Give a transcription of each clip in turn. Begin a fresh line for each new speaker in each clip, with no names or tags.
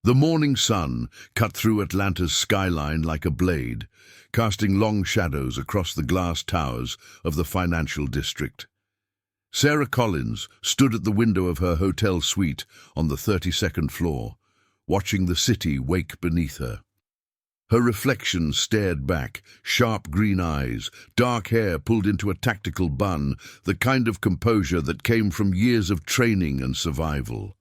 The morning sun cut through Atlanta's skyline like a blade, casting long shadows across the glass towers of the financial district. Sarah Collins stood at the window of her hotel suite on the 32nd floor, watching the city wake beneath her. Her reflection stared back, sharp green eyes, dark hair pulled into a tactical bun, the kind of composure that came from years of training and survival.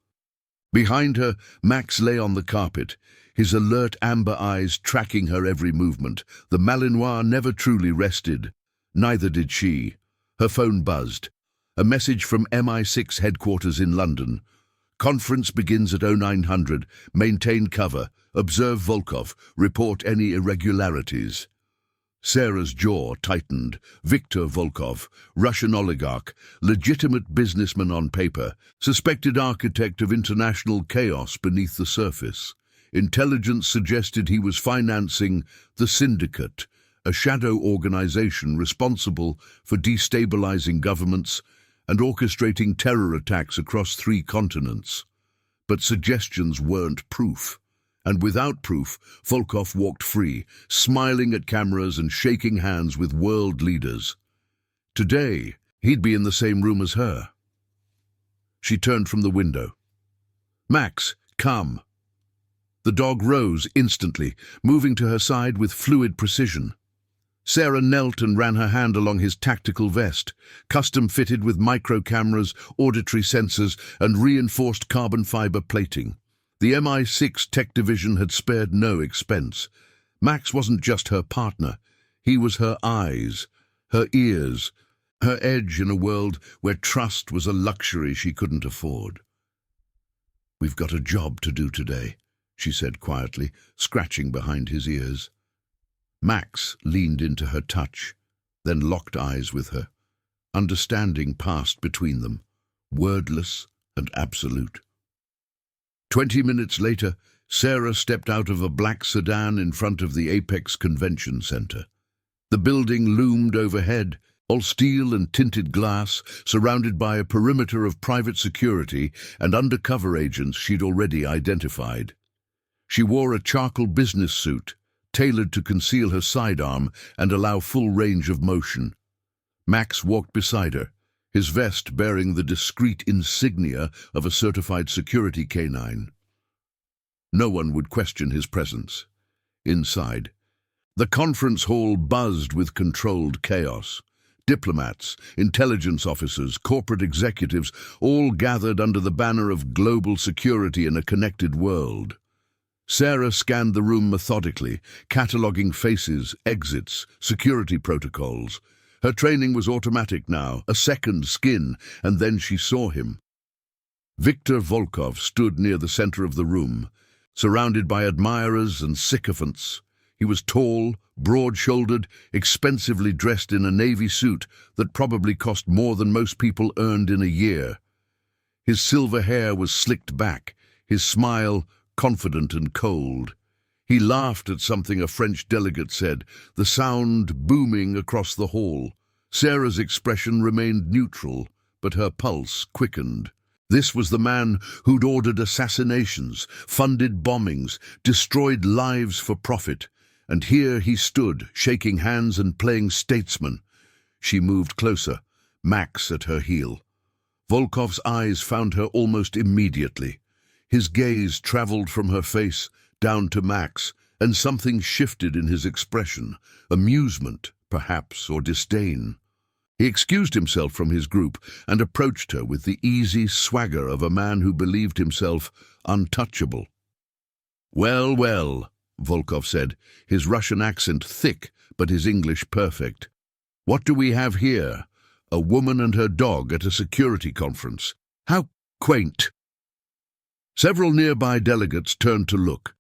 Behind her, Max lay on the carpet, his alert amber eyes tracking her every movement. The Malinois never truly rested. Neither did she. Her phone buzzed. A message from MI6 headquarters in London. Conference begins at 0900. Maintain cover. Observe Volkov. Report any irregularities. Sarah's jaw tightened. Viktor Volkov, Russian oligarch, legitimate businessman on paper, suspected architect of international chaos beneath the surface. Intelligence suggested he was financing the Syndicate, a shadow organization responsible for destabilizing governments and orchestrating terror attacks across 3 continents. But suggestions weren't proof. And without proof, Volkov walked free, smiling at cameras and shaking hands with world leaders. Today, he'd be in the same room as her. She turned from the window. "Max, come." The dog rose instantly, moving to her side with fluid precision. Sarah knelt and ran her hand along his tactical vest, custom-fitted with micro-cameras, auditory sensors, and reinforced carbon fiber plating. The MI6 tech division had spared no expense. Max wasn't just her partner. He was her eyes, her ears, her edge in a world where trust was a luxury she couldn't afford. "We've got a job to do today," she said quietly, scratching behind his ears. Max leaned into her touch, then locked eyes with her. Understanding passed between them, wordless and absolute. 20 minutes later, Sarah stepped out of a black sedan in front of the Apex Convention Center. The building loomed overhead, all steel and tinted glass, surrounded by a perimeter of private security and undercover agents she'd already identified. She wore a charcoal business suit, tailored to conceal her sidearm and allow full range of motion. Max walked beside her, his vest bearing the discreet insignia of a certified security canine. No one would question his presence. Inside, the conference hall buzzed with controlled chaos. Diplomats, intelligence officers, corporate executives, all gathered under the banner of global security in a connected world. Sarah scanned the room methodically, cataloguing faces, exits, security protocols. Her training was automatic now, a second skin, and then she saw him. Viktor Volkov stood near the center of the room, surrounded by admirers and sycophants. He was tall, broad-shouldered, expensively dressed in a navy suit that probably cost more than most people earned in a year. His silver hair was slicked back, his smile confident and cold. He laughed at something a French delegate said, the sound booming across the hall. Sarah's expression remained neutral, but her pulse quickened. This was the man who'd ordered assassinations, funded bombings, destroyed lives for profit. And here he stood, shaking hands and playing statesman. She moved closer, Max at her heel. Volkov's eyes found her almost immediately. His gaze traveled from her face down to Max, and something shifted in his expression, amusement, perhaps, or disdain. He excused himself from his group and approached her with the easy swagger of a man who believed himself untouchable. "Well, well," Volkov said, his Russian accent thick but his English perfect. "What do we have here? A woman and her dog at a security conference. How quaint." Several nearby delegates turned to look.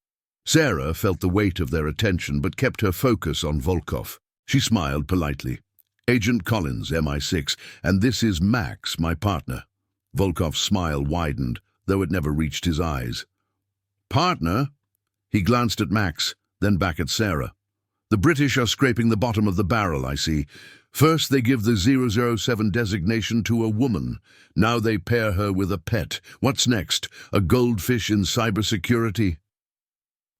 Sarah felt the weight of their attention but kept her focus on Volkov. She smiled politely. "Agent Collins, MI6, and this is Max, my partner." Volkov's smile widened, though it never reached his eyes. "Partner?" He glanced at Max, then back at Sarah. "The British are scraping the bottom of the barrel, I see. First they give the 007 designation to a woman. Now they pair her with a pet. What's next? A goldfish in cybersecurity?"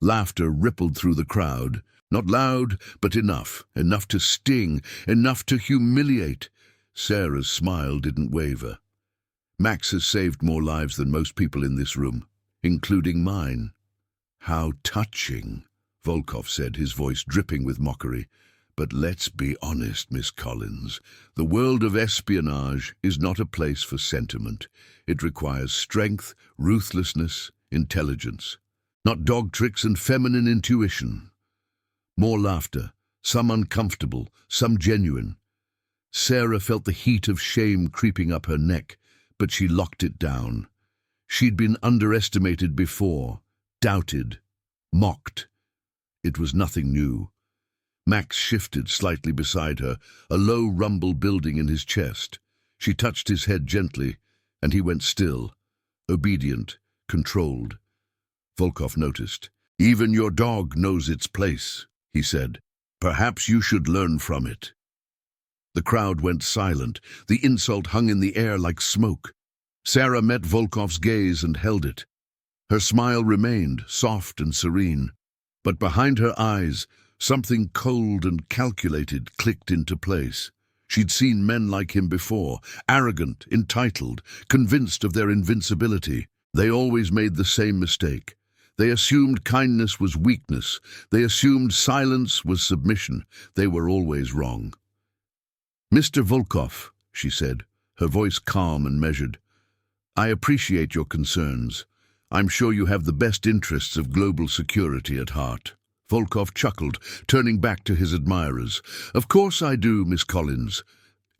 Laughter rippled through the crowd. Not loud, but enough. Enough to sting, enough to humiliate. Sarah's smile didn't waver. Max has saved more lives than most people in this room, including mine. How touching, Volkov said, his voice dripping with mockery. But let's be honest, Miss Collins. The world of espionage is not a place for sentiment. It requires strength, ruthlessness, intelligence. Not dog tricks and feminine intuition. More laughter, some uncomfortable, some genuine. Sarah felt the heat of shame creeping up her neck, but she locked it down. She'd been underestimated before, doubted, mocked. It was nothing new. Max shifted slightly beside her, a low rumble building in his chest. She touched his head gently, and he went still, obedient, controlled. Volkov noticed. "Even your dog knows its place," he said. "Perhaps you should learn from it." The crowd went silent. The insult hung in the air like smoke. Sarah met Volkov's gaze and held it. Her smile remained, soft and serene. But behind her eyes, something cold and calculated clicked into place. She'd seen men like him before, arrogant, entitled, convinced of their invincibility. They always made the same mistake. They assumed kindness was weakness. They assumed silence was submission. They were always wrong. "Mr. Volkov," she said, her voice calm and measured, "I appreciate your concerns. I'm sure you have the best interests of global security at heart." Volkov chuckled, turning back to his admirers. "Of course I do, Miss Collins.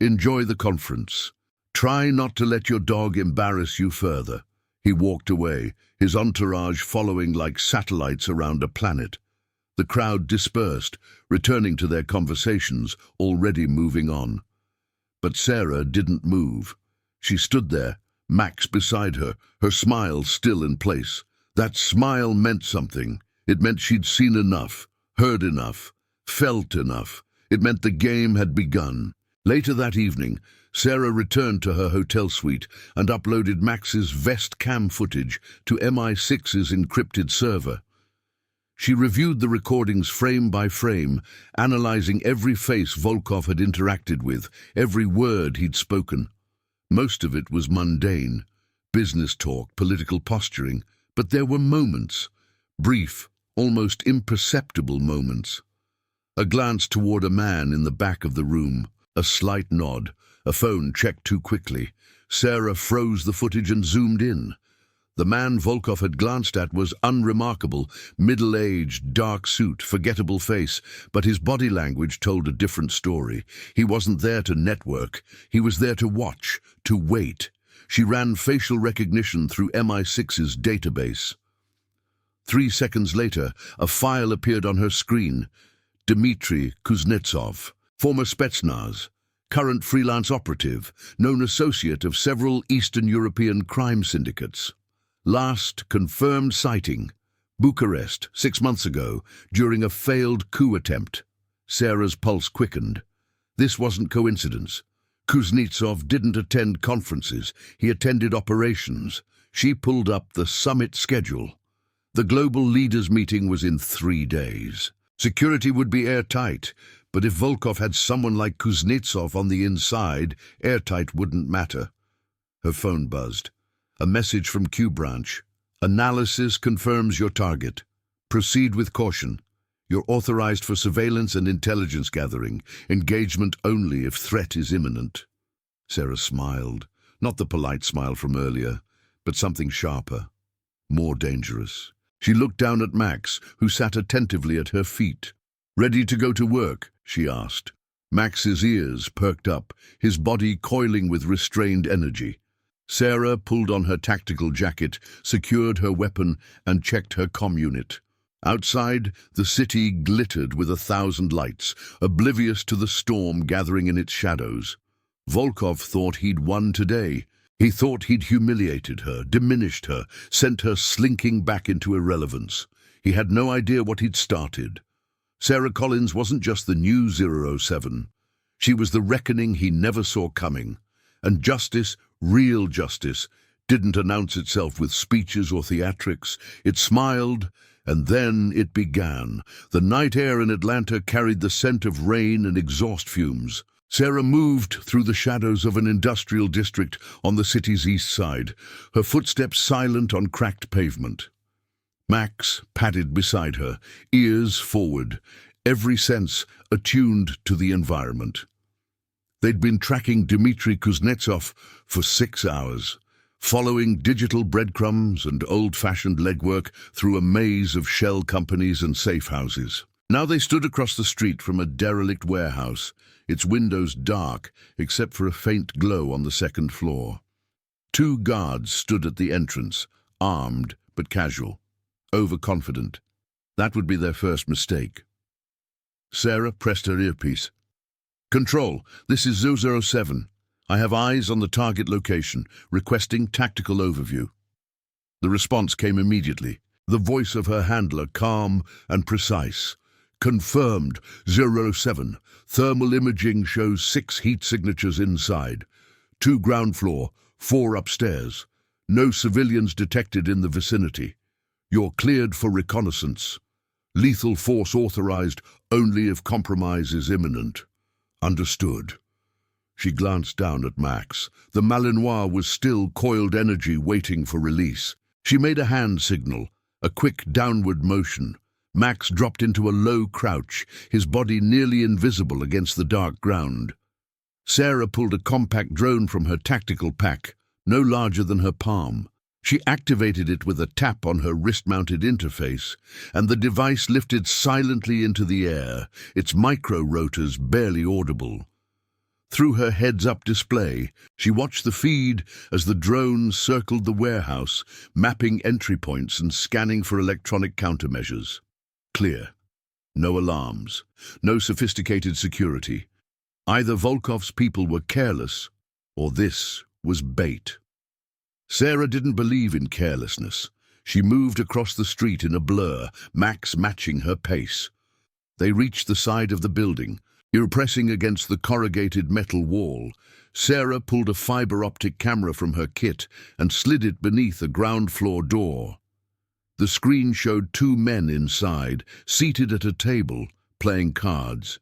Enjoy the conference. Try not to let your dog embarrass you further." He walked away, his entourage following like satellites around a planet. The crowd dispersed, returning to their conversations, already moving on. But Sarah didn't move. She stood there, Max beside her, her smile still in place. That smile meant something. It meant she'd seen enough, heard enough, felt enough. It meant the game had begun. Later that evening, Sarah returned to her hotel suite and uploaded Max's vest cam footage to MI6's encrypted server. She reviewed the recordings frame by frame, analyzing every face Volkov had interacted with, every word he'd spoken. Most of it was mundane, business talk, political posturing, but there were moments, brief, almost imperceptible moments. A glance toward a man in the back of the room, a slight nod, a phone checked too quickly. Sarah froze the footage and zoomed in. The man Volkov had glanced at was unremarkable, middle-aged, dark suit, forgettable face, but his body language told a different story. He wasn't there to network. He was there to watch, to wait. She ran facial recognition through MI6's database. 3 seconds later, a file appeared on her screen. Dmitry Kuznetsov, former Spetsnaz, current freelance operative, known associate of several Eastern European crime syndicates. Last confirmed sighting, Bucharest, 6 months ago, during a failed coup attempt. Sarah's pulse quickened. This wasn't coincidence. Kuznetsov didn't attend conferences, he attended operations. She pulled up the summit schedule. The global leaders' meeting was in 3 days. Security would be airtight, but if Volkov had someone like Kuznetsov on the inside, airtight wouldn't matter. Her phone buzzed. A message from Q Branch. "Analysis confirms your target. Proceed with caution. You're authorized for surveillance and intelligence gathering. Engagement only if threat is imminent." Sarah smiled. Not the polite smile from earlier, but something sharper, more dangerous. She looked down at Max, who sat attentively at her feet. "Ready to go to work?" she asked. Max's ears perked up, his body coiling with restrained energy. Sarah pulled on her tactical jacket, secured her weapon, and checked her comm unit. Outside, the city glittered with 1,000 lights, oblivious to the storm gathering in its shadows. Volkov thought he'd won today. He thought he'd humiliated her, diminished her, sent her slinking back into irrelevance. He had no idea what he'd started. Sarah Collins wasn't just the new 007. She was the reckoning he never saw coming. And justice, real justice, didn't announce itself with speeches or theatrics. It smiled, And then it began. The night air in Atlanta carried the scent of rain and exhaust fumes. Sarah moved through the shadows of an industrial district on the city's east side, her footsteps silent on cracked pavement. Max padded beside her, ears forward, every sense attuned to the environment. They'd been tracking Dmitry Kuznetsov for 6 hours, following digital breadcrumbs and old-fashioned legwork through a maze of shell companies and safe houses. Now they stood across the street from a derelict warehouse, its windows dark except for a faint glow on the second floor. 2 guards stood at the entrance, armed but casual, overconfident. That would be their first mistake. Sarah pressed her earpiece. "Control, this is 007. I have eyes on the target location, requesting tactical overview." The response came immediately, the voice of her handler calm and precise. "Confirmed, 007. Thermal imaging shows 6 heat signatures inside. 2 ground floor, 4 upstairs. No civilians detected in the vicinity. You're cleared for reconnaissance. Lethal force authorized only if compromise is imminent." "Understood." She glanced down at Max. The Malinois was still coiled energy waiting for release. She made a hand signal, a quick downward motion. Max dropped into a low crouch, his body nearly invisible against the dark ground. Sarah pulled a compact drone from her tactical pack, no larger than her palm. She activated it with a tap on her wrist-mounted interface, and the device lifted silently into the air, its micro-rotors barely audible. Through her heads-up display, she watched the feed as the drone circled the warehouse, mapping entry points and scanning for electronic countermeasures. Clear. No alarms. No sophisticated security. Either Volkov's people were careless, or this was bait. Sarah didn't believe in carelessness. She moved across the street in a blur, Max matching her pace. They reached the side of the building, pressing against the corrugated metal wall. Sarah pulled a fiber-optic camera from her kit and slid it beneath a ground-floor door. The screen showed 2 men inside, seated at a table, playing cards.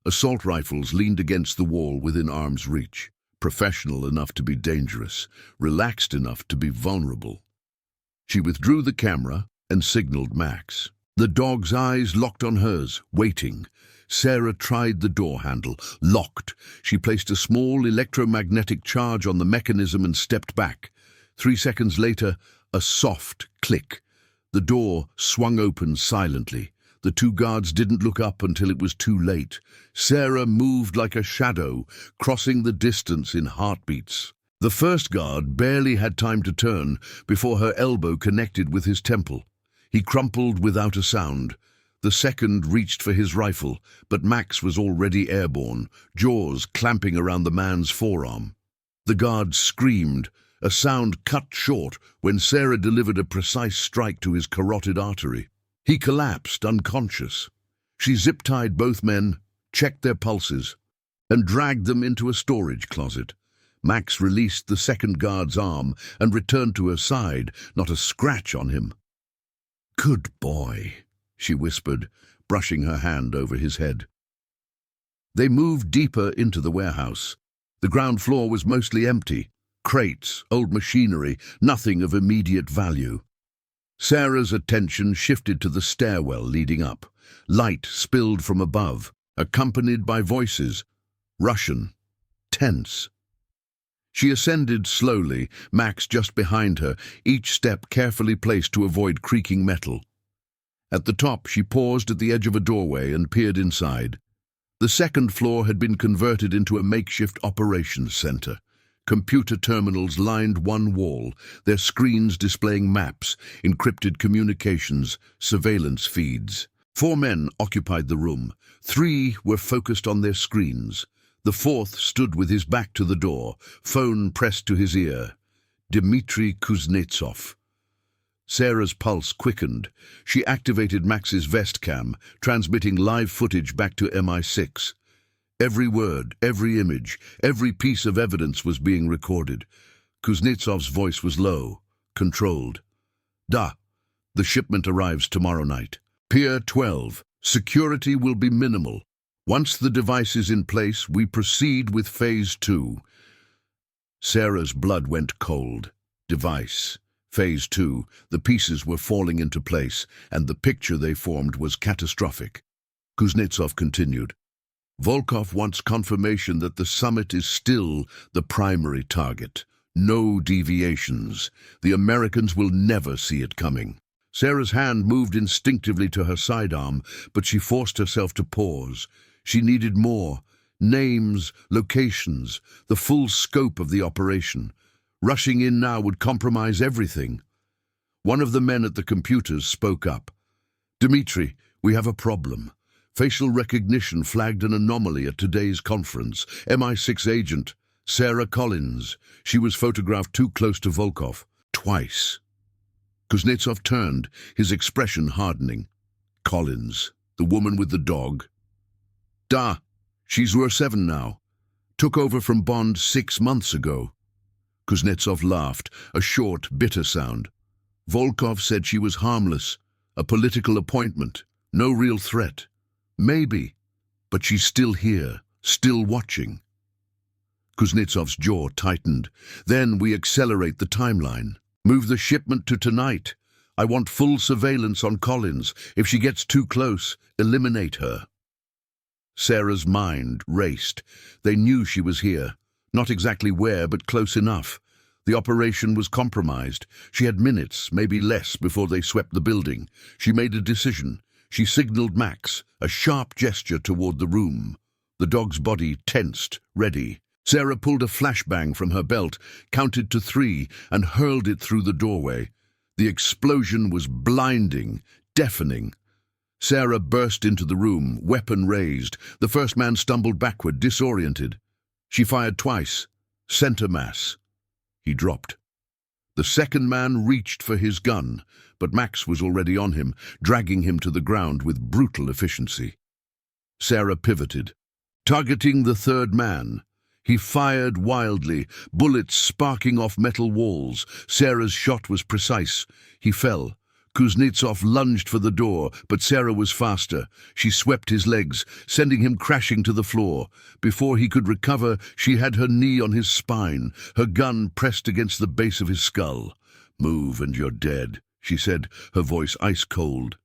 Assault rifles leaned against the wall within arm's reach. Professional enough to be dangerous, relaxed enough to be vulnerable. She withdrew the camera and signaled Max. The dog's eyes locked on hers, waiting. Sarah tried the door handle. Locked. She placed a small electromagnetic charge on the mechanism and stepped back. 3 seconds later, a soft click. The door swung open silently. The 2 guards didn't look up until it was too late. Sarah moved like a shadow, crossing the distance in heartbeats. The first guard barely had time to turn before her elbow connected with his temple. He crumpled without a sound. The second reached for his rifle, but Max was already airborne, jaws clamping around the man's forearm. The guard screamed, a sound cut short when Sarah delivered a precise strike to his carotid artery. He collapsed, unconscious. She zip-tied both men, checked their pulses, and dragged them into a storage closet. Max released the second guard's arm and returned to her side, not a scratch on him. "Good boy," she whispered, brushing her hand over his head. They moved deeper into the warehouse. The ground floor was mostly empty. Crates, old machinery, nothing of immediate value. Sarah's attention shifted to the stairwell leading up. Light spilled from above, accompanied by voices. Russian. Tense. She ascended slowly, Max just behind her, each step carefully placed to avoid creaking metal. At the top, she paused at the edge of a doorway and peered inside. The second floor had been converted into a makeshift operations center. Computer terminals lined one wall, their screens displaying maps, encrypted communications, surveillance feeds. 4 men occupied the room. 3 were focused on their screens. The 4th stood with his back to the door, phone pressed to his ear. Dmitry Kuznetsov. Sarah's pulse quickened. She activated Max's vest cam, transmitting live footage back to MI6. Every word, every image, every piece of evidence was being recorded. Kuznetsov's voice was low, controlled. "Da." The shipment arrives tomorrow night. Pier 12. Security will be minimal. Once the device is in place, we proceed with Phase 2. Sarah's blood went cold. Device. Phase 2. The pieces were falling into place, and the picture they formed was catastrophic. Kuznetsov continued. Volkov wants confirmation that the summit is still the primary target. No deviations. The Americans will never see it coming. Sarah's hand moved instinctively to her sidearm, but she forced herself to pause. She needed more. Names, locations, the full scope of the operation. Rushing in now would compromise everything. One of the men at the computers spoke up. Dmitri, we have a problem. Facial recognition flagged an anomaly at today's conference. MI6 agent, Sarah Collins. She was photographed too close to Volkov. Twice. Kuznetsov turned, his expression hardening. Collins, the woman with the dog. Da, she's ur-7 now. Took over from Bond 6 months ago. Kuznetsov laughed, a short, bitter sound. Volkov said she was harmless, a political appointment, no real threat. Maybe, but she's still here, still watching. Kuznetsov's jaw tightened. Then we accelerate the timeline. Move the shipment to tonight. I want full surveillance on Collins. If she gets too close, eliminate her. Sarah's mind raced. They knew she was here. Not exactly where, but close enough. The operation was compromised. She had minutes, maybe less, before they swept the building. She made a decision. She signaled Max, a sharp gesture toward the room. The dog's body tensed, ready. Sarah pulled a flashbang from her belt, counted to 3, and hurled it through the doorway. The explosion was blinding, deafening. Sarah burst into the room, weapon raised. The first man stumbled backward, disoriented. She fired twice. Center mass. He dropped. The second man reached for his gun, but Max was already on him, dragging him to the ground with brutal efficiency. Sarah pivoted, targeting the third man. He fired wildly, bullets sparking off metal walls. Sarah's shot was precise. He fell. Kuznetsov lunged for the door, but Sarah was faster. She swept his legs, sending him crashing to the floor. Before he could recover, she had her knee on his spine, her gun pressed against the base of his skull. "Move and you're dead," she said, her voice ice-cold.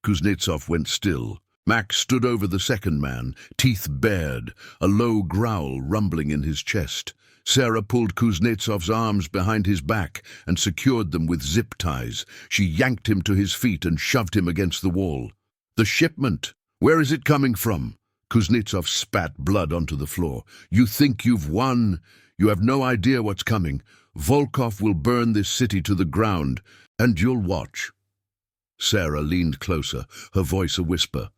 Kuznetsov went still. Max stood over the second man, teeth bared, a low growl rumbling in his chest. Sarah pulled Kuznetsov's arms behind his back and secured them with zip ties. She yanked him to his feet and shoved him against the wall. "The shipment! Where is it coming from?" Kuznetsov spat blood onto the floor. "You think you've won? You have no idea what's coming. Volkov will burn this city to the ground, and you'll watch." Sarah leaned closer, her voice a whisper.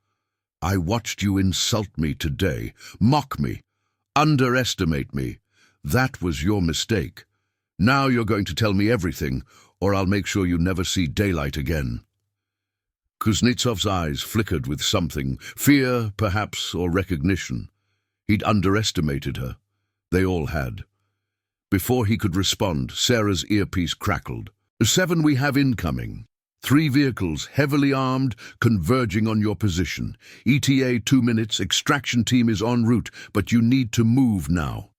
"I watched you insult me today, mock me, underestimate me. That was your mistake. Now you're going to tell me everything, or I'll make sure you never see daylight again." Kuznetsov's eyes flickered with something, fear, perhaps, or recognition. He'd underestimated her. They all had. Before he could respond, Sarah's earpiece crackled. "7, we have incoming. 3 vehicles, heavily armed, converging on your position. ETA 2 minutes, extraction team is en route, but you need to move now."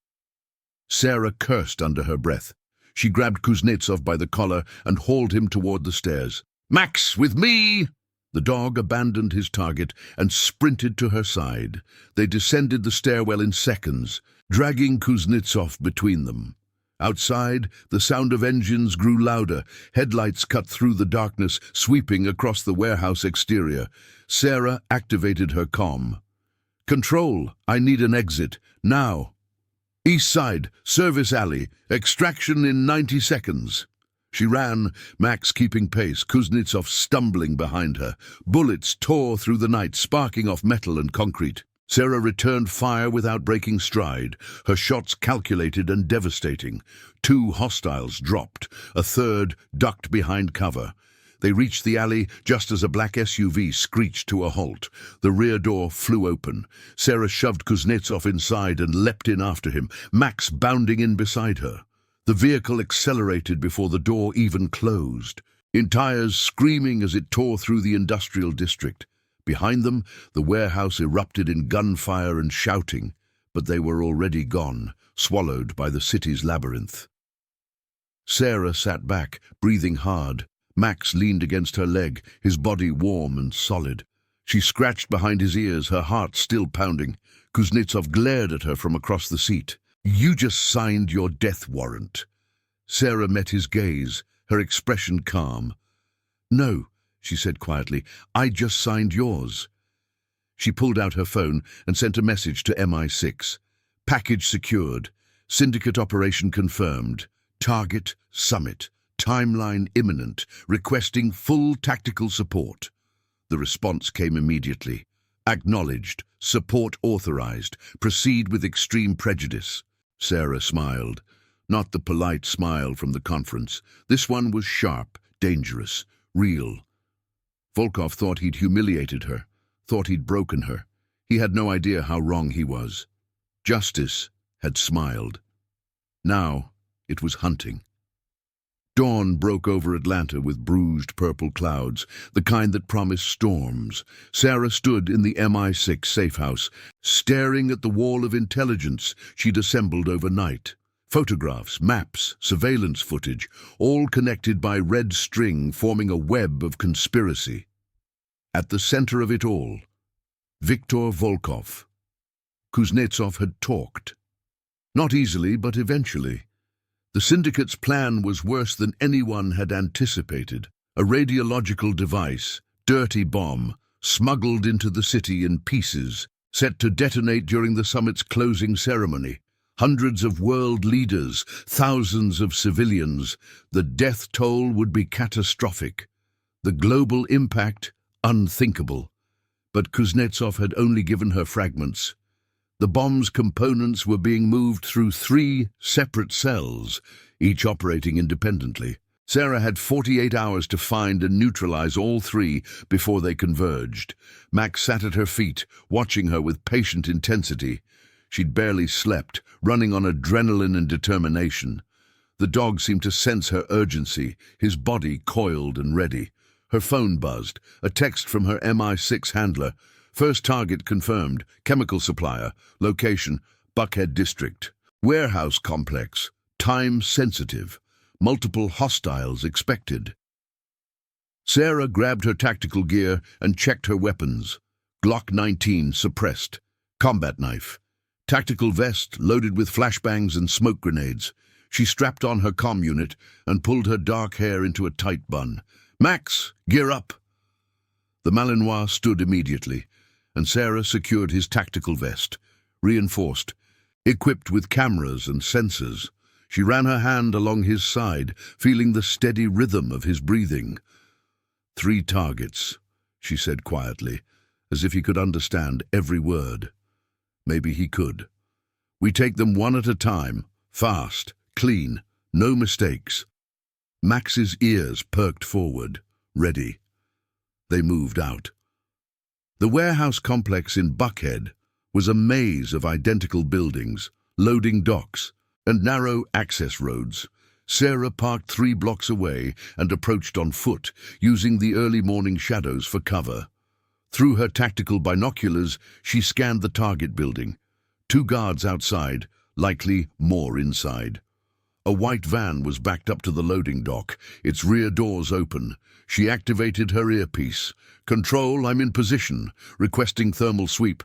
Sarah cursed under her breath. She grabbed Kuznetsov by the collar and hauled him toward the stairs. "Max, with me!" The dog abandoned his target and sprinted to her side. They descended the stairwell in seconds, dragging Kuznetsov between them. Outside, the sound of engines grew louder. Headlights cut through the darkness, sweeping across the warehouse exterior. Sarah activated her comm. "Control, I need an exit. Now. East side, service alley. Extraction in 90 seconds. She ran, Max keeping pace, Kuznetsov stumbling behind her. Bullets tore through the night, sparking off metal and concrete. Sarah returned fire without breaking stride, her shots calculated and devastating. 2 hostiles dropped, a third ducked behind cover. They reached the alley just as a black SUV screeched to a halt. The rear door flew open. Sarah shoved Kuznetsov inside and leapt in after him, Max bounding in beside her. The vehicle accelerated before the door even closed. in tires screaming as it tore through the industrial district. Behind them, the warehouse erupted in gunfire and shouting, but they were already gone, swallowed by the city's labyrinth. Sarah sat back, breathing hard. Max leaned against her leg, his body warm and solid. She scratched behind his ears, her heart still pounding. Kuznetsov glared at her from across the seat. "You just signed your death warrant." Sarah met his gaze, her expression calm. "No," she said quietly, "I just signed yours." She pulled out her phone and sent a message to MI6. "Package secured. Syndicate operation confirmed. Target, summit. Timeline imminent. Requesting full tactical support." The response came immediately. "Acknowledged. Support authorized. Proceed with extreme prejudice." Sarah smiled. Not the polite smile from the conference. This one was sharp, dangerous, real. Volkov thought he'd humiliated her, thought he'd broken her. He had no idea how wrong he was. Justice had smiled. Now it was hunting. Dawn broke over Atlanta with bruised purple clouds, the kind that promised storms. Sarah stood in the MI6 safehouse, staring at the wall of intelligence she'd assembled overnight. Photographs, maps, surveillance footage, all connected by red string forming a web of conspiracy. At the center of it all, Viktor Volkov. Kuznetsov had talked. Not easily, but eventually. The Syndicate's plan was worse than anyone had anticipated. A radiological device, dirty bomb, smuggled into the city in pieces, set to detonate during the summit's closing ceremony. Hundreds of world leaders, thousands of civilians. The death toll would be catastrophic. The global impact, unthinkable. But Kuznetsov had only given her fragments. The bomb's components were being moved through 3 separate cells, each operating independently. Sarah had 48 hours to find and neutralize all 3 before they converged. Max sat at her feet, watching her with patient intensity. She'd barely slept, running on adrenaline and determination. The dog seemed to sense her urgency, his body coiled and ready. Her phone buzzed, a text from her MI6 handler. First target confirmed, chemical supplier, location, Buckhead District. Warehouse complex, time sensitive, multiple hostiles expected. Sarah grabbed her tactical gear and checked her weapons. Glock 19 suppressed, combat knife. Tactical vest loaded with flashbangs and smoke grenades. She strapped on her comm unit and pulled her dark hair into a tight bun. "Max, gear up!" The Malinois stood immediately, and Sarah secured his tactical vest, reinforced, equipped with cameras and sensors. She ran her hand along his side, feeling the steady rhythm of his breathing. 3 targets, she said quietly, as if he could understand every word. Maybe he could. "We take them one at a time, fast, clean, no mistakes." Max's ears perked forward, ready. They moved out. The warehouse complex in Buckhead was a maze of identical buildings, loading docks, and narrow access roads. Sarah parked 3 blocks away and approached on foot, using the early morning shadows for cover. Through her tactical binoculars, she scanned the target building. 2 guards outside, likely more inside. A white van was backed up to the loading dock, its rear doors open. She activated her earpiece. "Control, I'm in position, requesting thermal sweep."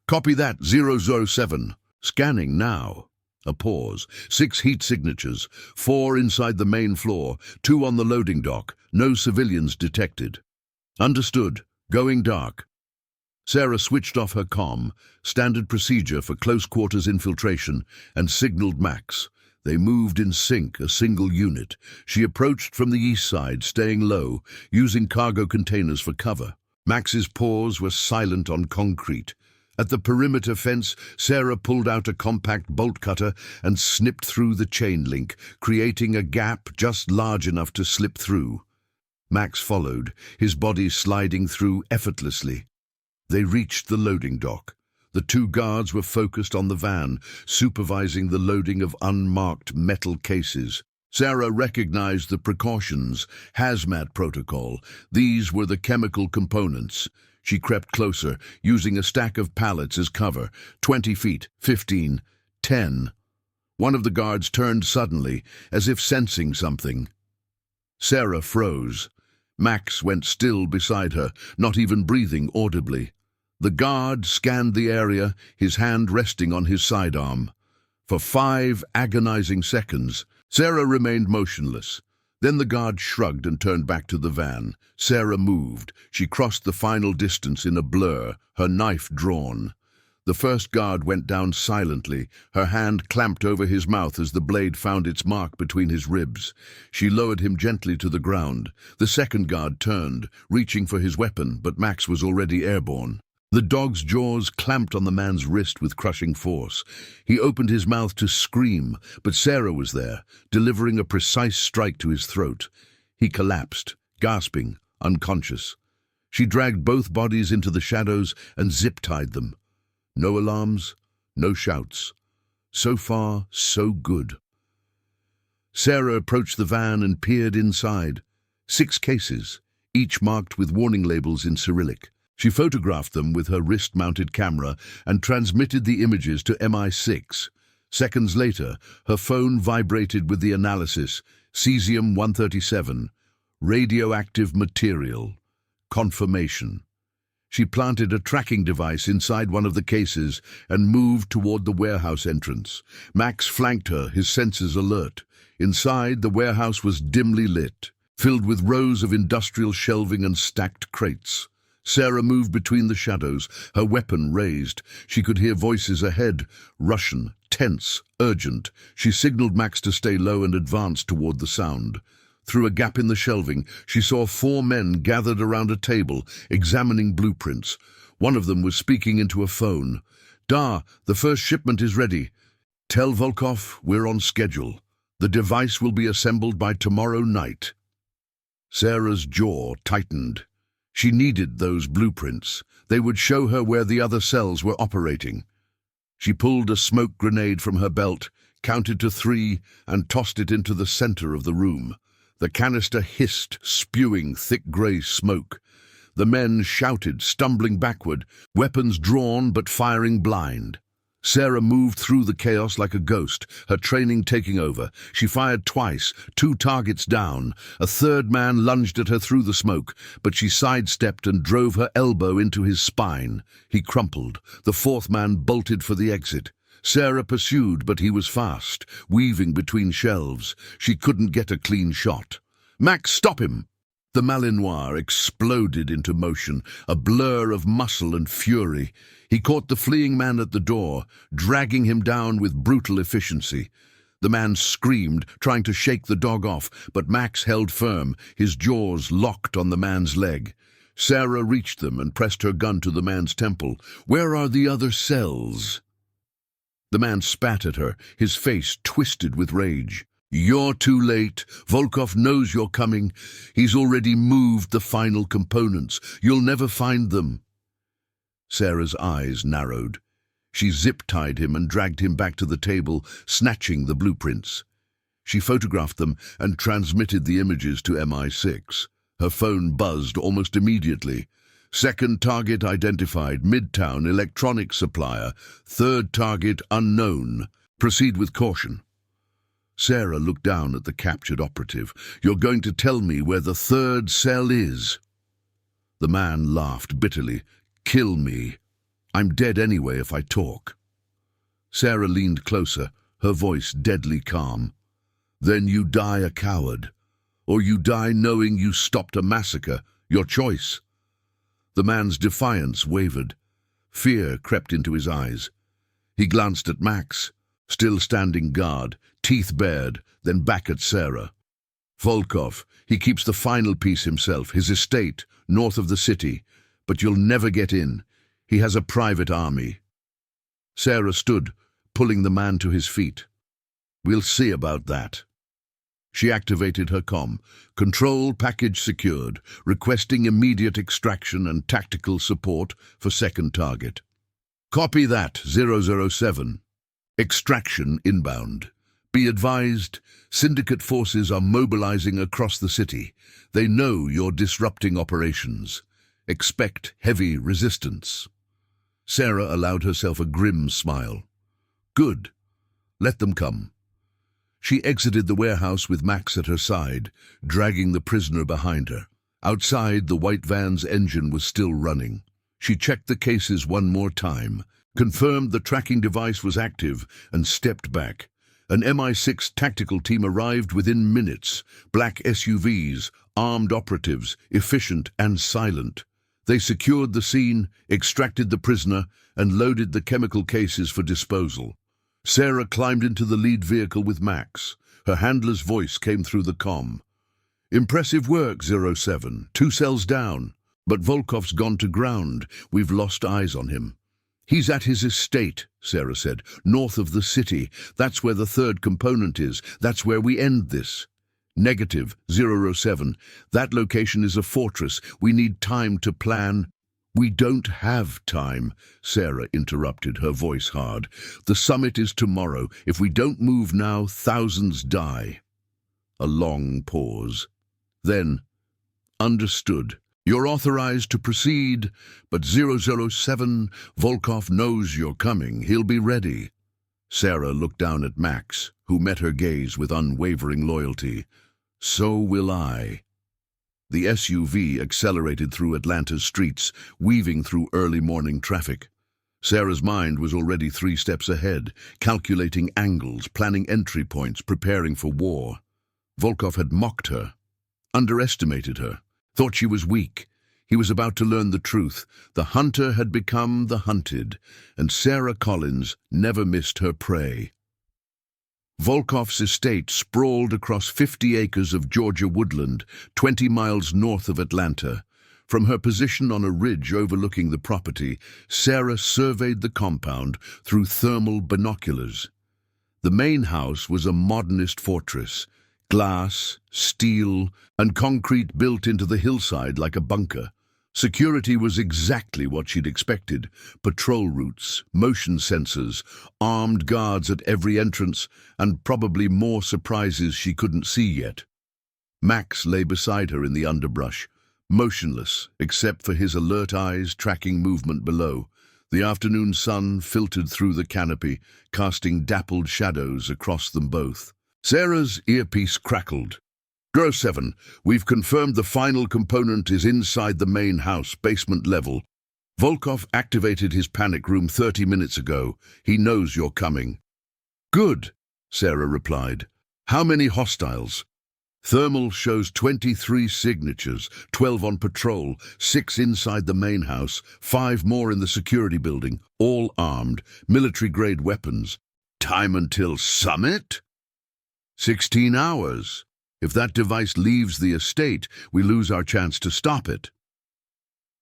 "Copy that, 007. Scanning now." A pause. 6 heat signatures, 4 inside the main floor, 2 on the loading dock. No civilians detected. "Understood. Going dark." Sarah switched off her comm, standard procedure for close-quarters infiltration, and signaled Max. They moved in sync, a single unit. She approached from the east side, staying low, using cargo containers for cover. Max's paws were silent on concrete. At the perimeter fence, Sarah pulled out a compact bolt cutter and snipped through the chain link, creating a gap just large enough to slip through. Max followed, his body sliding through effortlessly. They reached the loading dock. The 2 guards were focused on the van, supervising the loading of unmarked metal cases. Sarah recognized the precautions, hazmat protocol. These were the chemical components. She crept closer, using a stack of pallets as cover. 20 feet, 15, 10. One of the guards turned suddenly, as if sensing something. Sarah froze. Max went still beside her, not even breathing audibly. The guard scanned the area, his hand resting on his sidearm. For 5 agonizing seconds, Sarah remained motionless. Then the guard shrugged and turned back to the van. Sarah moved. She crossed the final distance in a blur, her knife drawn. The first guard went down silently, her hand clamped over his mouth as the blade found its mark between his ribs. She lowered him gently to the ground. The second guard turned, reaching for his weapon, but Max was already airborne. The dog's jaws clamped on the man's wrist with crushing force. He opened his mouth to scream, but Sarah was there, delivering a precise strike to his throat. He collapsed, gasping, unconscious. She dragged both bodies into the shadows and zip-tied them. No alarms, no shouts. So far, so good. Sarah approached the van and peered inside. 6 cases, each marked with warning labels in Cyrillic. She photographed them with her wrist-mounted camera and transmitted the images to MI6. Seconds later, her phone vibrated with the analysis: cesium-137, radioactive material, confirmation. She planted a tracking device inside one of the cases and moved toward the warehouse entrance. Max flanked her, his senses alert. Inside, the warehouse was dimly lit, filled with rows of industrial shelving and stacked crates. Sarah moved between the shadows, her weapon raised. She could hear voices ahead, Russian, tense, urgent. She signaled Max to stay low and advanced toward the sound. Through a gap in the shelving, she saw 4 men gathered around a table, examining blueprints. One of them was speaking into a phone. "Da, the first shipment is ready. Tell Volkov we're on schedule. The device will be assembled by tomorrow night." Sarah's jaw tightened. She needed those blueprints. They would show her where the other cells were operating. She pulled a smoke grenade from her belt, counted to 3, and tossed it into the center of the room. The canister hissed, spewing thick grey smoke. The men shouted, stumbling backward, weapons drawn but firing blind. Sarah moved through the chaos like a ghost, her training taking over. She fired twice, 2 targets down. A third man lunged at her through the smoke, but she sidestepped and drove her elbow into his spine. He crumpled. The 4th man bolted for the exit. Sarah pursued, but he was fast, weaving between shelves. She couldn't get a clean shot. "Max, stop him!" The Malinois exploded into motion, a blur of muscle and fury. He caught the fleeing man at the door, dragging him down with brutal efficiency. The man screamed, trying to shake the dog off, but Max held firm, his jaws locked on the man's leg. Sarah reached them and pressed her gun to the man's temple. "Where are the other cells?" The man spat at her, his face twisted with rage. "You're too late. Volkov knows you're coming. He's already moved the final components. You'll never find them." Sarah's eyes narrowed. She zip-tied him and dragged him back to the table, snatching the blueprints. She photographed them and transmitted the images to MI6. Her phone buzzed almost immediately. "Second target identified, Midtown electronics supplier. Third target unknown. Proceed with caution." Sarah looked down at the captured operative. "You're going to tell me where the 3rd cell is?" The man laughed bitterly. "Kill me. I'm dead anyway if I talk." Sarah leaned closer, her voice deadly calm. "Then you die a coward. Or you die knowing you stopped a massacre. Your choice." The man's defiance wavered. Fear crept into his eyes. He glanced at Max, still standing guard, teeth bared, then back at Sarah. "Volkov, he keeps the final piece himself, his estate, north of the city. But you'll never get in. He has a private army." Sarah stood, pulling the man to his feet. "We'll see about that." She activated her comm. "Control package secured, requesting immediate extraction and tactical support for second target." "Copy that, 007. Extraction inbound. Be advised, Syndicate forces are mobilizing across the city. They know you're disrupting operations. Expect heavy resistance." Sarah allowed herself a grim smile. "Good. Let them come." She exited the warehouse with Max at her side, dragging the prisoner behind her. Outside, the white van's engine was still running. She checked the cases one more time, confirmed the tracking device was active, and stepped back. An MI6 tactical team arrived within minutes. Black SUVs, armed operatives, efficient and silent. They secured the scene, extracted the prisoner, and loaded the chemical cases for disposal. Sarah climbed into the lead vehicle with Max. Her handler's voice came through the comm. "Impressive work, 07. 2 cells down. But Volkov's gone to ground. We've lost eyes on him." "He's at his estate," Sarah said, "north of the city. That's where the third component is. That's where we end this." "Negative, 007. That location is a fortress. We need time to plan." "We don't have time," Sarah interrupted, her voice hard. "The summit is tomorrow. If we don't move now, thousands die." A long pause. Then, "Understood. You're authorized to proceed, but 007, Volkov knows you're coming. He'll be ready." Sarah looked down at Max, who met her gaze with unwavering loyalty. "So will I." The SUV accelerated through Atlanta's streets, weaving through early morning traffic. Sarah's mind was already 3 steps ahead, calculating angles, planning entry points, preparing for war. Volkov had mocked her, underestimated her, thought she was weak. He was about to learn the truth. The hunter had become the hunted, and Sarah Collins never missed her prey. Volkov's estate sprawled across 50 acres of Georgia woodland, 20 miles north of Atlanta. From her position on a ridge overlooking the property, Sarah surveyed the compound through thermal binoculars. The main house was a modernist fortress, glass, steel, and concrete built into the hillside like a bunker. Security was exactly what she'd expected. Patrol routes, motion sensors, armed guards at every entrance, and probably more surprises she couldn't see yet. Max lay beside her in the underbrush, motionless except for his alert eyes tracking movement below. The afternoon sun filtered through the canopy, casting dappled shadows across them both. Sarah's earpiece crackled. 07, we've confirmed the final component is inside the main house, basement level. Volkov activated his panic room 30 minutes ago. He knows you're coming." "Good," Sarah replied. "How many hostiles?" "Thermal shows 23 signatures, 12 on patrol, 6 inside the main house, 5 more in the security building, all armed, military-grade weapons." "Time until summit?" 16 hours. If that device leaves the estate, we lose our chance to stop it."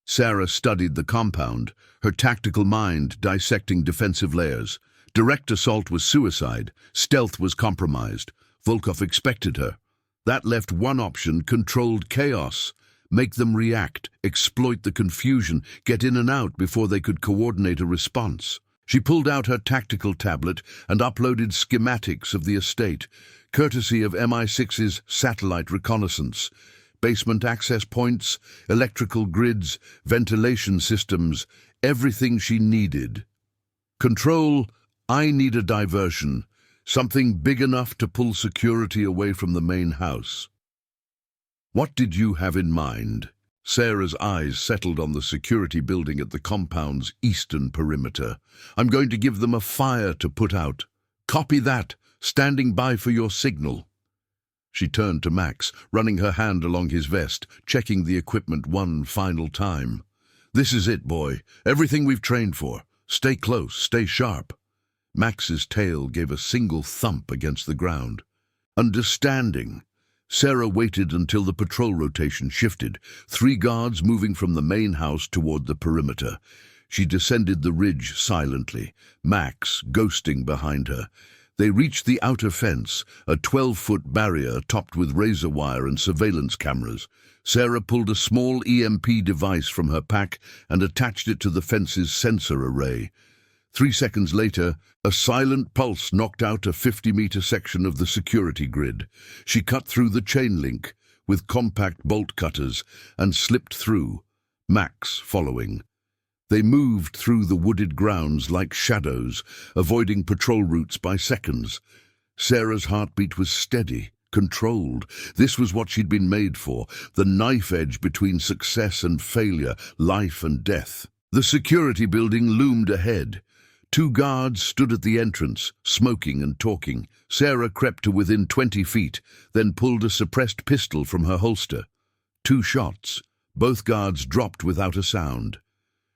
Sarah studied the compound, her tactical mind dissecting defensive layers. Direct assault was suicide. Stealth was compromised. Volkov expected her. That left one option: controlled chaos. Make them react, exploit the confusion, get in and out before they could coordinate a response. She pulled out her tactical tablet and uploaded schematics of the estate, courtesy of MI6's satellite reconnaissance. Basement access points, electrical grids, ventilation systems, everything she needed. "Control, I need a diversion, something big enough to pull security away from the main house." "What did you have in mind?" Sarah's eyes settled on the security building at the compound's eastern perimeter. "I'm going to give them a fire to put out. Copy that. Standing by for your signal." She turned to Max, running her hand along his vest, checking the equipment one final time. "This is it, boy. Everything we've trained for. Stay close, stay sharp." Max's tail gave a single thump against the ground. "Understanding." Sarah waited until the patrol rotation shifted, 3 guards moving from the main house toward the perimeter. She descended the ridge silently, Max ghosting behind her. They reached the outer fence, a 12-foot barrier topped with razor wire and surveillance cameras. Sarah pulled a small EMP device from her pack and attached it to the fence's sensor array. 3 seconds later, a silent pulse knocked out a 50-meter section of the security grid. She cut through the chain link with compact bolt cutters and slipped through, Max following. They moved through the wooded grounds like shadows, avoiding patrol routes by seconds. Sarah's heartbeat was steady, controlled. This was what she'd been made for, the knife edge between success and failure, life and death. The security building loomed ahead. 2 guards stood at the entrance, smoking and talking. Sarah crept to within 20 feet, then pulled a suppressed pistol from her holster. 2 shots. Both guards dropped without a sound.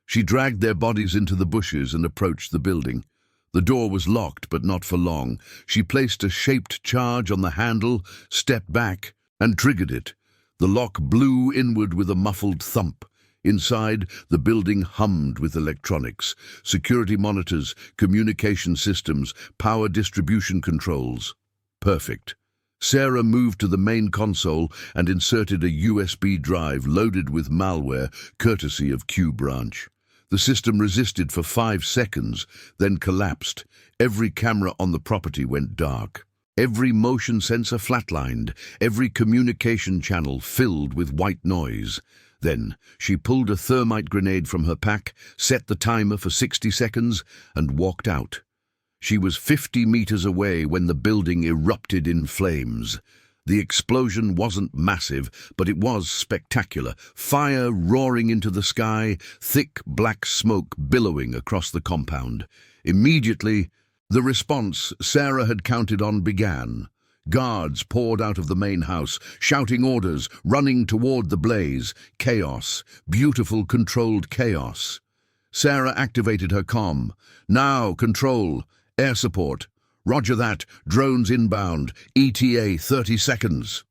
She dragged their bodies into the bushes and approached the building. The door was locked, but not for long. She placed a shaped charge on the handle, stepped back, and triggered it. The lock blew inward with a muffled thump. Inside, the building hummed with electronics, security monitors, communication systems, power distribution controls. Perfect. Sarah moved to the main console and inserted a USB drive loaded with malware, courtesy of Q Branch. The system resisted for 5 seconds, then collapsed. Every camera on the property went dark. Every motion sensor flatlined, every communication channel filled with white noise. Then she pulled a thermite grenade from her pack, set the timer for 60 seconds, and walked out. She was 50 meters away when the building erupted in flames. The explosion wasn't massive, but it was spectacular. Fire roaring into the sky, thick black smoke billowing across the compound. Immediately, the response Sarah had counted on began. Guards poured out of the main house, shouting orders, running toward the blaze. Chaos, beautiful controlled chaos. Sarah activated her comm. Now, control, air support. Roger that, drones inbound, ETA 30 seconds.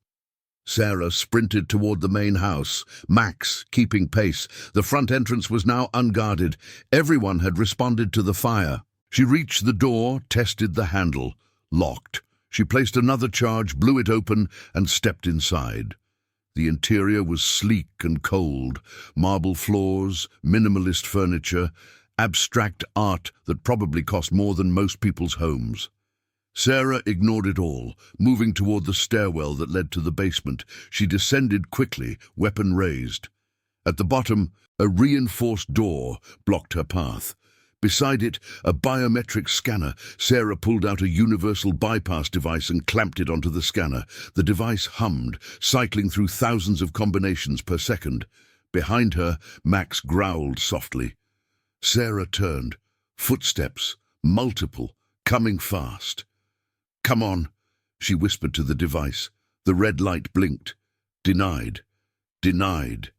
Sarah sprinted toward the main house, Max keeping pace. The front entrance was now unguarded. Everyone had responded to the fire. She reached the door, tested the handle. Locked. She placed another charge, blew it open, and stepped inside. The interior was sleek and cold. Marble floors, minimalist furniture, abstract art that probably cost more than most people's homes. Sarah ignored it all, moving toward the stairwell that led to the basement. She descended quickly, weapon raised. At the bottom, a reinforced door blocked her path. Beside it, a biometric scanner. Sarah pulled out a universal bypass device and clamped it onto the scanner. The device hummed, cycling through thousands of combinations per second. Behind her, Max growled softly. Sarah turned. Footsteps, multiple, coming fast. "Come on," she whispered to the device. The red light blinked. Denied. Denied.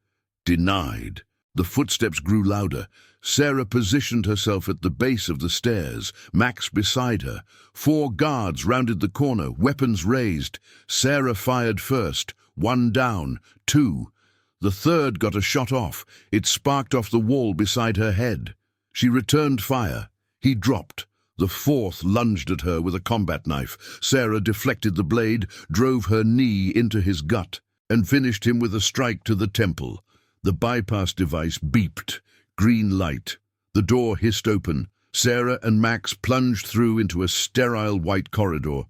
Denied. The footsteps grew louder. Sarah positioned herself at the base of the stairs, Max beside her. 4 guards rounded the corner, weapons raised. Sarah fired first. 1 down. 2. The third got a shot off. It sparked off the wall beside her head. She returned fire. He dropped. The 4th lunged at her with a combat knife. Sarah deflected the blade, drove her knee into his gut, and finished him with a strike to the temple. The bypass device beeped. Green light. The door hissed open. Sarah and Max plunged through into a sterile white corridor.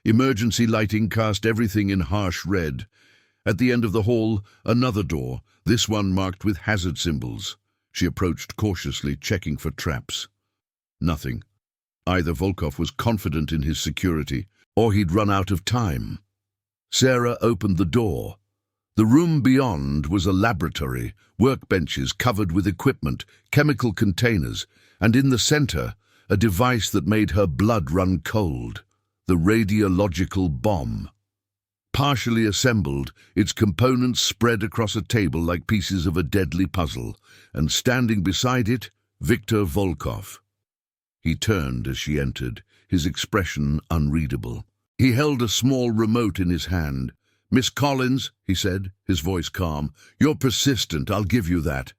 Emergency lighting cast everything in harsh red. At the end of the hall, another door, this one marked with hazard symbols. She approached cautiously, checking for traps. Nothing. Either Volkov was confident in his security, or he'd run out of time. Sarah opened the door. The room beyond was a laboratory, workbenches covered with equipment, chemical containers, and in the center, a device that made her blood run cold, the radiological bomb. Partially assembled, its components spread across a table like pieces of a deadly puzzle, and standing beside it, Viktor Volkov. He turned as she entered, his expression unreadable. He held a small remote in his hand. "Miss Collins," he said, his voice calm, "you're persistent, I'll give you that."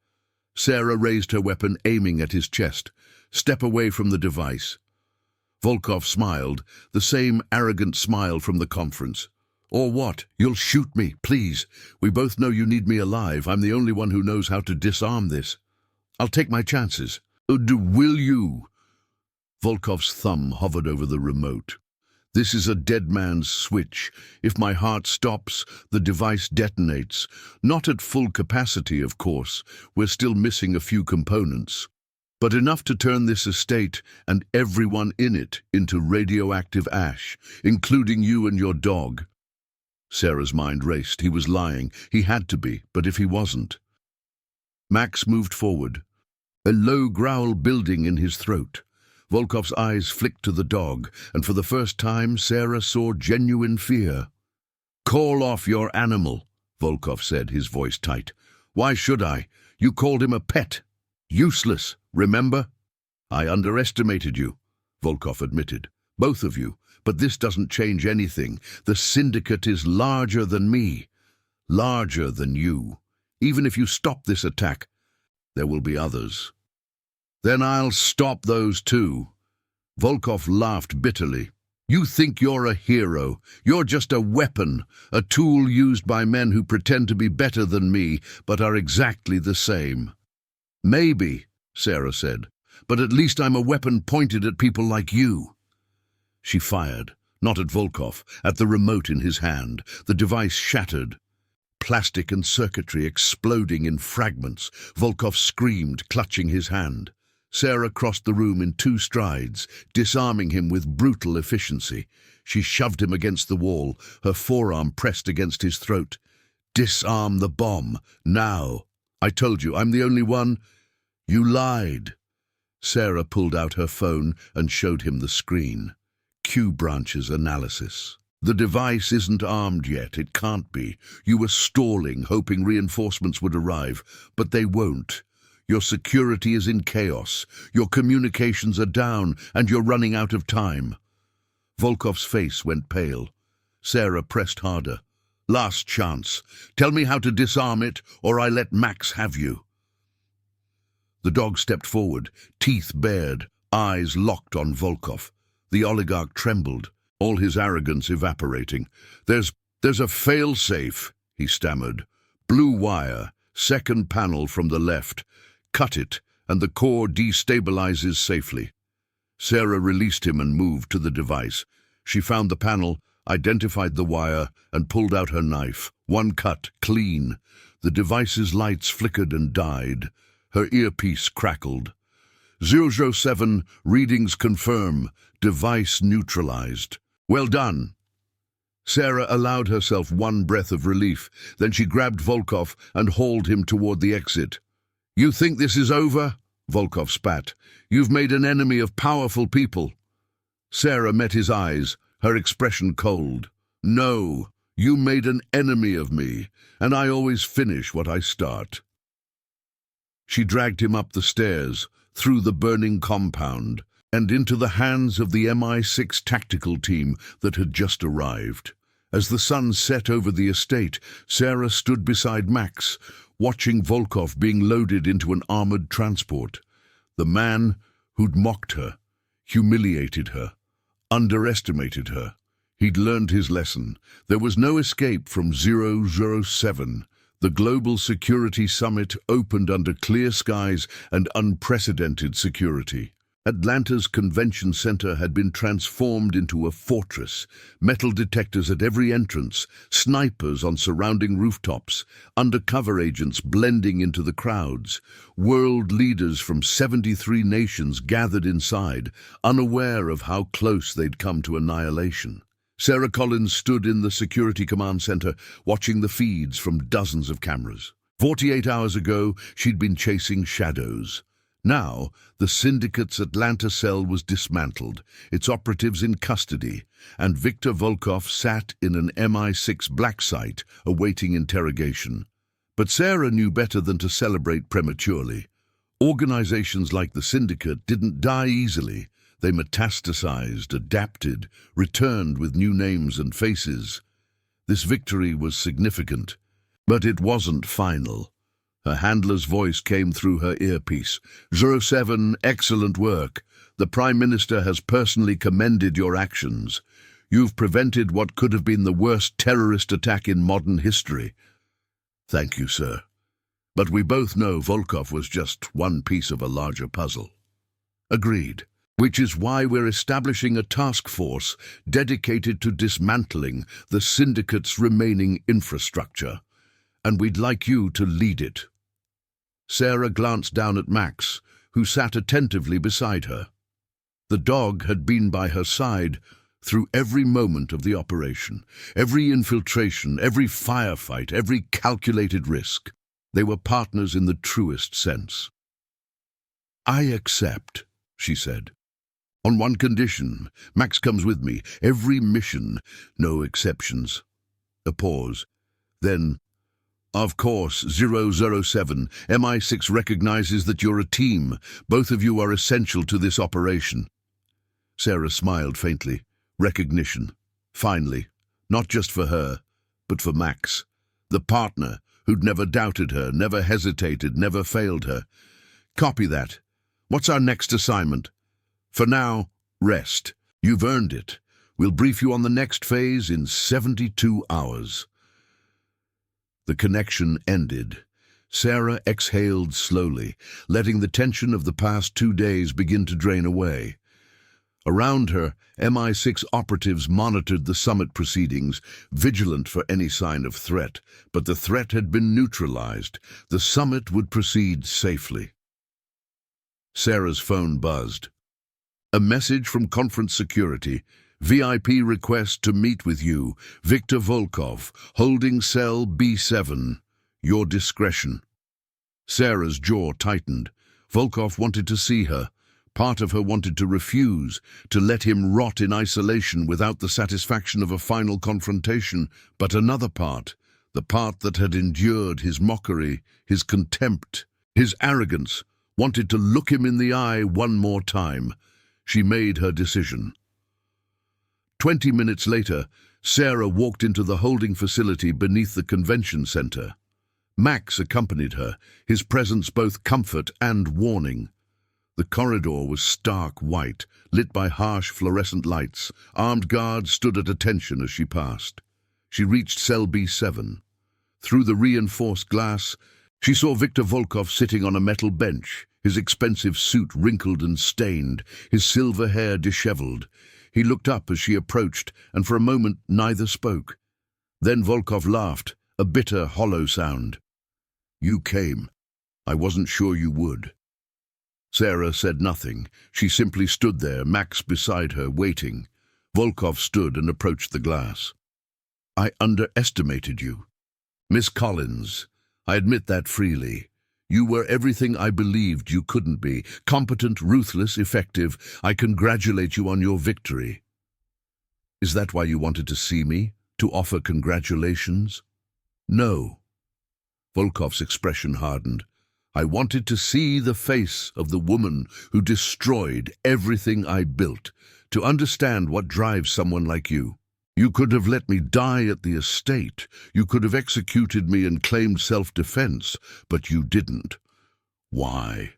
Sarah raised her weapon, aiming at his chest. "Step away from the device." Volkov smiled, the same arrogant smile from the conference. "Or what? You'll shoot me, please. We both know you need me alive. I'm the only one who knows how to disarm this. I'll take my chances." Will you?" Volkov's thumb hovered over the remote. This is a dead man's switch. If my heart stops, the device detonates. Not at full capacity, of course. We're still missing a few components. But enough to turn this estate and everyone in it into radioactive ash, including you and your dog. Sarah's mind raced. He was lying. He had to be, but if he wasn't? Max moved forward, a low growl building in his throat. Volkov's eyes flicked to the dog, and for the first time Sarah saw genuine fear. "Call off your animal," Volkov said, his voice tight. "Why should I? You called him a pet. Useless, remember?" "I underestimated you," Volkov admitted. "Both of you. But this doesn't change anything. The Syndicate is larger than me. Larger than you. Even if you stop this attack, there will be others." "Then I'll stop those too." Volkov laughed bitterly. "You think you're a hero. You're just a weapon, a tool used by men who pretend to be better than me, but are exactly the same." "Maybe," Sarah said, "but at least I'm a weapon pointed at people like you." She fired, not at Volkov, at the remote in his hand. The device shattered. Plastic and circuitry exploding in fragments. Volkov screamed, clutching his hand. Sarah crossed the room in 2 strides, disarming him with brutal efficiency. She shoved him against the wall, her forearm pressed against his throat. "Disarm the bomb, now. I told you, I'm the only one." "You lied." Sarah pulled out her phone and showed him the screen. Q branches analysis. "The device isn't armed yet. It can't be. You were stalling, hoping reinforcements would arrive, but they won't. Your security is in chaos. Your communications are down, and you're running out of time." Volkov's face went pale. Sarah pressed harder. "Last chance. Tell me how to disarm it, or I let Max have you." The dog stepped forward, teeth bared, eyes locked on Volkov. The oligarch trembled, all his arrogance evaporating. There's a fail-safe," he stammered. "Blue wire, second panel from the left. Cut it, and the core destabilizes safely." Sarah released him and moved to the device. She found the panel, identified the wire, and pulled out her knife. One cut, clean. The device's lights flickered and died. Her earpiece crackled. 007, readings confirm. Device neutralized. "Well done." Sarah allowed herself one breath of relief. Then she grabbed Volkov and hauled him toward the exit. "You think this is over?" Volkov spat. "You've made an enemy of powerful people." Sarah met his eyes, her expression cold. "No, you made an enemy of me, and I always finish what I start." She dragged him up the stairs, through the burning compound, and into the hands of the MI6 tactical team that had just arrived. As the sun set over the estate, Sarah stood beside Max, watching Volkov being loaded into an armored transport. The man who'd mocked her, humiliated her, underestimated her. He'd learned his lesson. There was no escape from 007. The Global Security Summit opened under clear skies and unprecedented security. Atlanta's convention center had been transformed into a fortress, metal detectors at every entrance, snipers on surrounding rooftops, undercover agents blending into the crowds. World leaders from 73 nations gathered inside, unaware of how close they'd come to annihilation. Sarah Collins stood in the Security Command Center, watching the feeds from dozens of cameras. 48 hours ago, she'd been chasing shadows. Now, the Syndicate's Atlanta cell was dismantled, its operatives in custody, and Viktor Volkov sat in an MI6 black site, awaiting interrogation. But Sarah knew better than to celebrate prematurely. Organizations like the Syndicate didn't die easily. They metastasized, adapted, returned with new names and faces. This victory was significant, but it wasn't final. Her handler's voice came through her earpiece. 07, excellent work. The Prime Minister has personally commended your actions. You've prevented what could have been the worst terrorist attack in modern history. Thank you, sir. But we both know Volkov was just one piece of a larger puzzle. Agreed. which is why we're establishing a task force dedicated to dismantling the Syndicate's remaining infrastructure, and we'd like you to lead it." Sarah glanced down at Max, who sat attentively beside her. The dog had been by her side through every moment of the operation, every infiltration, every firefight, every calculated risk. They were partners in the truest sense. "I accept," she said. "On one condition. Max comes with me. Every mission, no exceptions." A pause. Then, "Of course, 007, MI6 recognizes that you're a team. Both of you are essential to this operation." Sarah smiled faintly. Recognition. Finally. Not just for her, but for Max. The partner who'd never doubted her, never hesitated, never failed her. "Copy that. What's our next assignment?" "For now, rest. You've earned it. We'll brief you on the next phase in 72 hours. The connection ended. Sarah exhaled slowly, letting the tension of the past 2 days begin to drain away. Around her, MI6 operatives monitored the summit proceedings, vigilant for any sign of threat. But the threat had been neutralized. The summit would proceed safely. Sarah's phone buzzed. "A message from conference security. VIP request to meet with you. Viktor Volkov, holding cell B7. Your discretion." Sarah's jaw tightened. Volkov wanted to see her. Part of her wanted to refuse, to let him rot in isolation without the satisfaction of a final confrontation. But another part, the part that had endured his mockery, his contempt, his arrogance, wanted to look him in the eye one more time. She made her decision. 20 minutes later, Sarah walked into the holding facility beneath the convention center. Max accompanied her, his presence both comfort and warning. The corridor was stark white, lit by harsh fluorescent lights. Armed guards stood at attention as she passed. She reached cell B7. Through the reinforced glass, she saw Viktor Volkov sitting on a metal bench, his expensive suit wrinkled and stained, his silver hair disheveled. He looked up as she approached, and for a moment neither spoke. Then Volkov laughed, a bitter, hollow sound. "You came. I wasn't sure you would." Sarah said nothing. She simply stood there, Max beside her, waiting. Volkov stood and approached the glass. "I underestimated you. Miss Collins, I admit that freely. You were everything I believed you couldn't be. Competent, ruthless, effective. I congratulate you on your victory." "Is that why you wanted to see me? To offer congratulations?" "No." Volkov's expression hardened. "I wanted to see the face of the woman who destroyed everything I built, to understand what drives someone like you. You could have let me die at the estate. You could have executed me and claimed self-defense, but you didn't. Why?"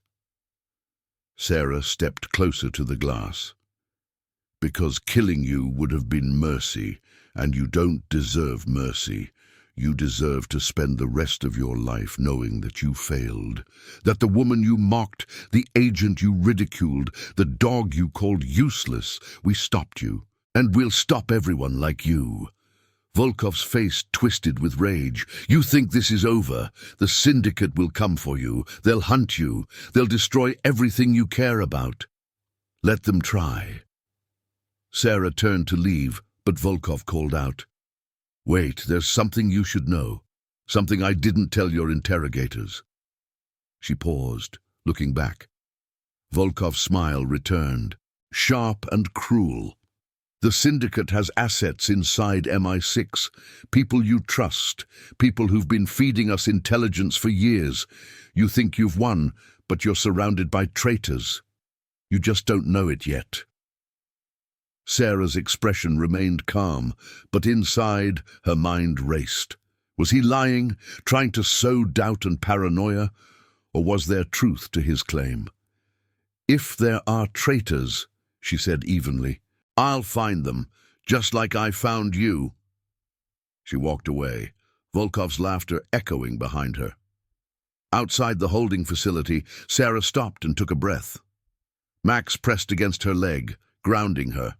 Sarah stepped closer to the glass. "Because killing you would have been mercy, and you don't deserve mercy. You deserve to spend the rest of your life knowing that you failed, that the woman you mocked, the agent you ridiculed, the dog you called useless, we stopped you, and we'll stop everyone like you." Volkov's face twisted with rage. "You think this is over? The Syndicate will come for you. They'll hunt you. They'll destroy everything you care about. Let them try." Sarah turned to leave, but Volkov called out, "Wait, there's something you should know. Something I didn't tell your interrogators." She paused, looking back. Volkov's smile returned, sharp and cruel. "The Syndicate has assets inside MI6, people you trust, people who've been feeding us intelligence for years. You think you've won, but you're surrounded by traitors. You just don't know it yet." Sarah's expression remained calm, but inside her mind raced. Was he lying, trying to sow doubt and paranoia, or was there truth to his claim? "If there are traitors," she said evenly, "I'll find them, just like I found you." She walked away, Volkov's laughter echoing behind her. Outside the holding facility, Sarah stopped and took a breath. Max pressed against her leg, grounding her.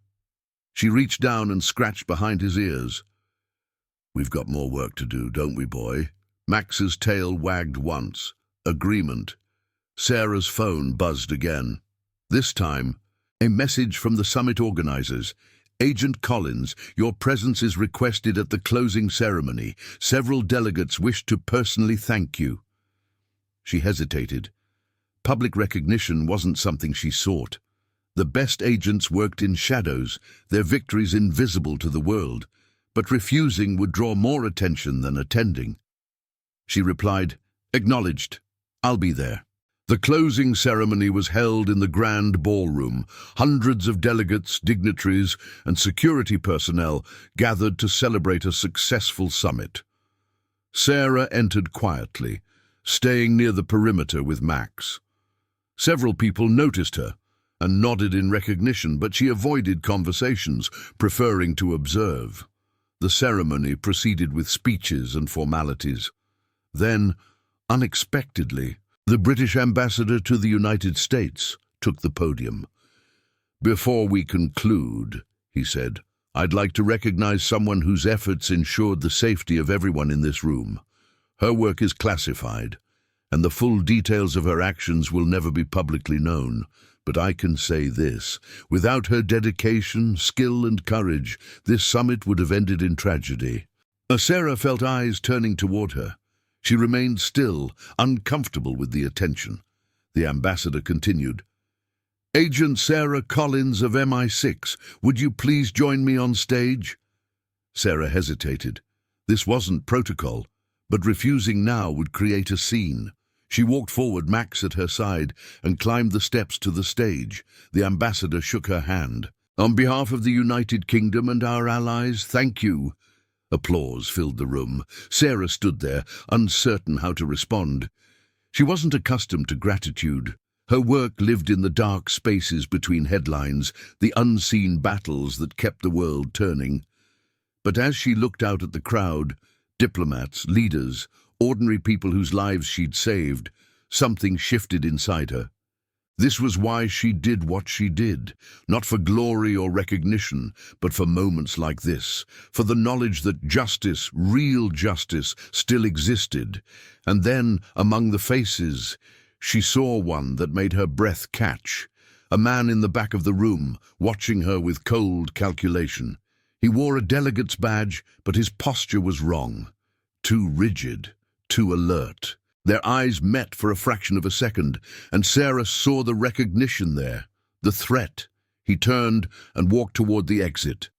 She reached down and scratched behind his ears. "We've got more work to do, don't we, boy?" Max's tail wagged once. Agreement. Sarah's phone buzzed again. This time, a message from the summit organizers. "Agent Collins, your presence is requested at the closing ceremony. Several delegates wish to personally thank you." She hesitated. Public recognition wasn't something she sought. The best agents worked in shadows, their victories invisible to the world, but refusing would draw more attention than attending. She replied, "Acknowledged. I'll be there." The closing ceremony was held in the grand ballroom. Hundreds of delegates, dignitaries, and security personnel gathered to celebrate a successful summit. Sarah entered quietly, staying near the perimeter with Max. Several people noticed her and nodded in recognition, but she avoided conversations, preferring to observe. The ceremony proceeded with speeches and formalities. Then, unexpectedly, the British ambassador to the United States took the podium. "Before we conclude," he said, "I'd like to recognize someone whose efforts ensured the safety of everyone in this room. Her work is classified, and the full details of her actions will never be publicly known. But I can say this, without her dedication, skill, and courage, this summit would have ended in tragedy." Sarah felt eyes turning toward her. She remained still, uncomfortable with the attention. The ambassador continued, "Agent Sarah Collins of MI6, would you please join me on stage?" Sarah hesitated. This wasn't protocol, but refusing now would create a scene. She walked forward, Max at her side, and climbed the steps to the stage. The ambassador shook her hand. "On behalf of the United Kingdom and our allies, thank you." Applause filled the room. Sarah stood there, uncertain how to respond. She wasn't accustomed to gratitude. Her work lived in the dark spaces between headlines, the unseen battles that kept the world turning. But as she looked out at the crowd, diplomats, leaders, ordinary people whose lives she'd saved, something shifted inside her. This was why she did what she did, not for glory or recognition, but for moments like this, for the knowledge that justice, real justice, still existed. And then, among the faces, she saw one that made her breath catch, a man in the back of the room, watching her with cold calculation. He wore a delegate's badge, but his posture was wrong, too rigid, too alert. Their eyes met for a fraction of a second, and Sarah saw the recognition there, the threat. He turned and walked toward the exit.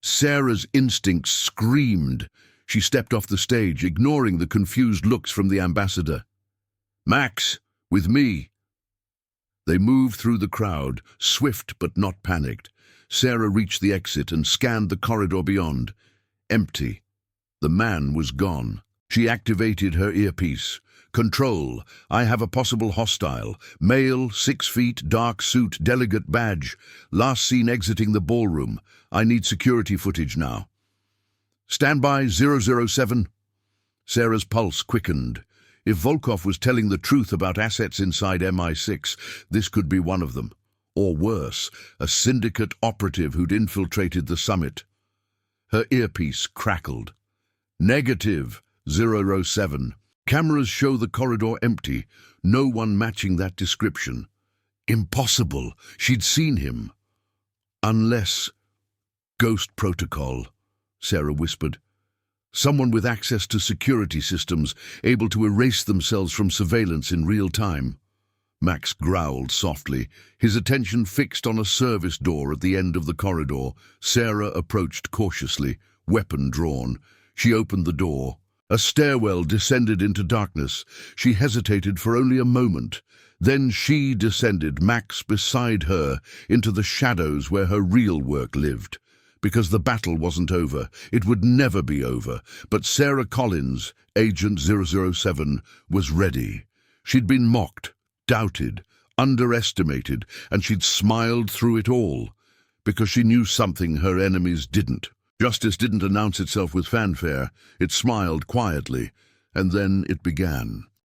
Sarah's instincts screamed. She stepped off the stage, ignoring the confused looks from the ambassador. "Max, with me." They moved through the crowd, swift but not panicked. Sarah reached the exit and scanned the corridor beyond. Empty. The man was gone. She activated her earpiece. "Control, I have a possible hostile. Male, 6 feet, dark suit, delegate badge. Last seen exiting the ballroom. I need security footage now." "Stand by, 007. Sarah's pulse quickened. If Volkov was telling the truth about assets inside MI6, this could be one of them. Or worse, a syndicate operative who'd infiltrated the summit. Her earpiece crackled. "Negative, 007. Cameras show the corridor empty, no one matching that description. Impossible. She'd seen him. Unless... Ghost protocol," Sarah whispered. "Someone with access to security systems, able to erase themselves from surveillance in real time." Max growled softly, his attention fixed on a service door at the end of the corridor. Sarah approached cautiously, weapon drawn. She opened the door. A stairwell descended into darkness. She hesitated for only a moment. Then she descended, Max beside her, into the shadows where her real work lived. Because the battle wasn't over. It would never be over. But Sarah Collins, Agent 007, was ready. She'd been mocked, doubted, underestimated, and she'd smiled through it all. Because she knew something her enemies didn't. Justice didn't announce itself with fanfare. It smiled quietly, and then it began.